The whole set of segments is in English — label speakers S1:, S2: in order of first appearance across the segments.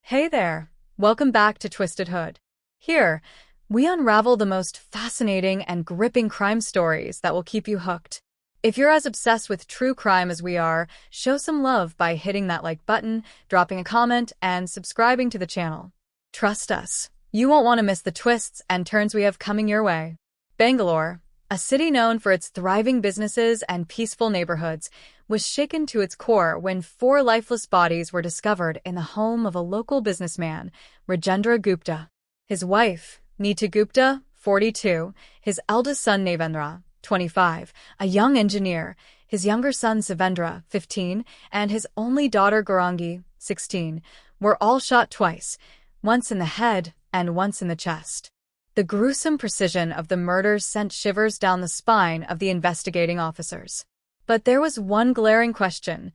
S1: Hey there! Welcome back to Twisted Hood. Here, we unravel the most fascinating and gripping crime stories that will keep you hooked. If you're as obsessed with true crime as we are, show some love by hitting that like button, dropping a comment, and subscribing to the channel. Trust us, you won't want to miss the twists and turns we have coming your way. Bangalore, a city known for its thriving businesses and peaceful neighborhoods, was shaken to its core when 4 lifeless bodies were discovered in the home of a local businessman, Rajendra Gupta. His wife, Neeta Gupta, 42, his eldest son Navendra, 25, a young engineer, his younger son Savendra, 15, and his only daughter Gaurangi, 16, were all shot twice, once in the head and once in the chest. The gruesome precision of the murders sent shivers down the spine of the investigating officers. But there was one glaring question.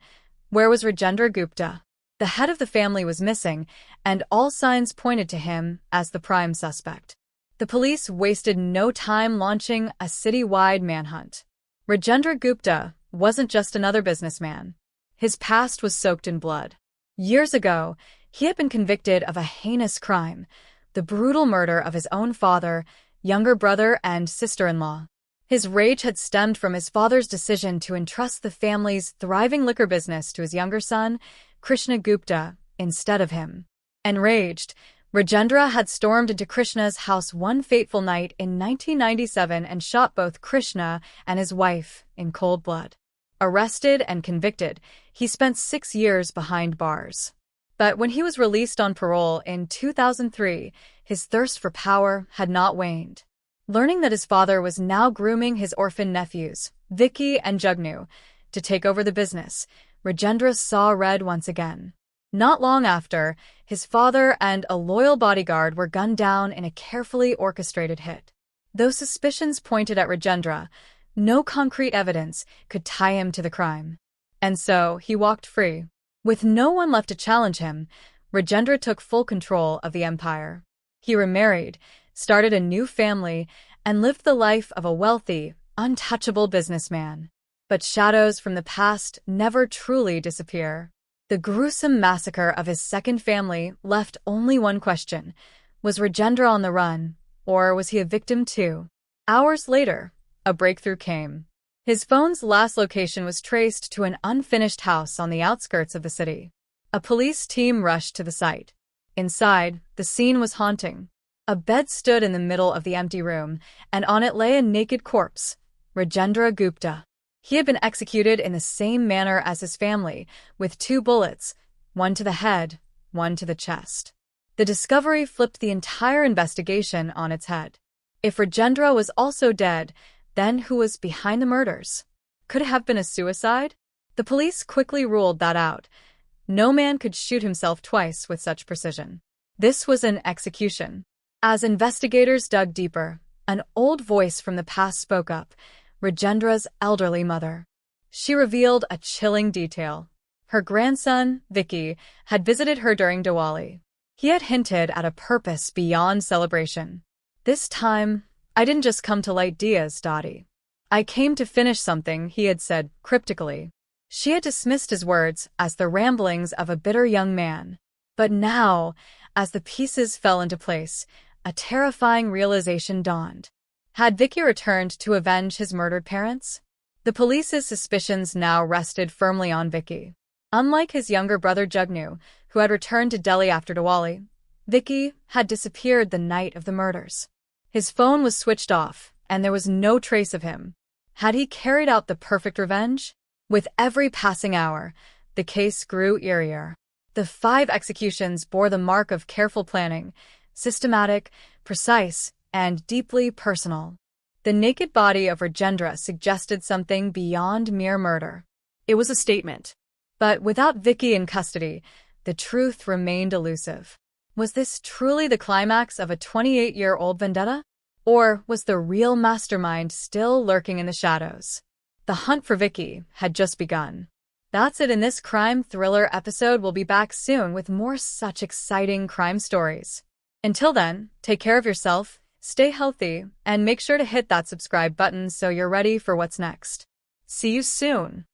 S1: Where was Rajendra Gupta? The head of the family was missing, and all signs pointed to him as the prime suspect. The police wasted no time launching a city-wide manhunt. Rajendra Gupta wasn't just another businessman. His past was soaked in blood. Years ago, he had been convicted of a heinous crime, the brutal murder of his own father, younger brother, and sister-in-law. His rage had stemmed from his father's decision to entrust the family's thriving liquor business to his younger son, Krishna Gupta, instead of him. Enraged, Rajendra had stormed into Krishna's house one fateful night in 1997 and shot both Krishna and his wife in cold blood. Arrested and convicted, he spent 6 years behind bars. But when he was released on parole in 2003, his thirst for power had not waned. Learning that his father was now grooming his orphan nephews, Vicky and Jugnu, to take over the business, Rajendra saw red once again. Not long after, his father and a loyal bodyguard were gunned down in a carefully orchestrated hit. Though suspicions pointed at Rajendra, no concrete evidence could tie him to the crime. And so, he walked free. With no one left to challenge him, Rajendra took full control of the empire. He remarried, started a new family, and lived the life of a wealthy, untouchable businessman. But shadows from the past never truly disappear. The gruesome massacre of his second family left only one question. Was Rajendra on the run, or was he a victim too? Hours later, a breakthrough came. His phone's last location was traced to an unfinished house on the outskirts of the city. A police team rushed to the site. Inside, the scene was haunting. A bed stood in the middle of the empty room, and on it lay a naked corpse, Rajendra Gupta. He had been executed in the same manner as his family, with 2 bullets, one to the head, one to the chest. The discovery flipped the entire investigation on its head. If Rajendra was also dead, then who was behind the murders? Could it have been a suicide? The police quickly ruled that out. No man could shoot himself twice with such precision. This was an execution. As investigators dug deeper, an old voice from the past spoke up, Rajendra's elderly mother. She revealed a chilling detail. Her grandson, Vicky, had visited her during Diwali. He had hinted at a purpose beyond celebration. This time, I didn't just come to light diyas, Dottie. I came to finish something, he had said cryptically. She had dismissed his words as the ramblings of a bitter young man. But now, as the pieces fell into place, a terrifying realization dawned. Had Vicky returned to avenge his murdered parents? The police's suspicions now rested firmly on Vicky. Unlike his younger brother Jugnu, who had returned to Delhi after Diwali, Vicky had disappeared the night of the murders. His phone was switched off, and there was no trace of him. Had he carried out the perfect revenge? With every passing hour, the case grew eerier. The 5 executions bore the mark of careful planning, systematic, precise, and deeply personal. The naked body of Rajendra suggested something beyond mere murder. It was a statement. But without Vicky in custody, the truth remained elusive. Was this truly the climax of a 28-year-old vendetta? Or was the real mastermind still lurking in the shadows? The hunt for Vicky had just begun. That's it in this crime thriller episode. We'll be back soon with more such exciting crime stories. Until then, take care of yourself, stay healthy, and make sure to hit that subscribe button so you're ready for what's next. See you soon!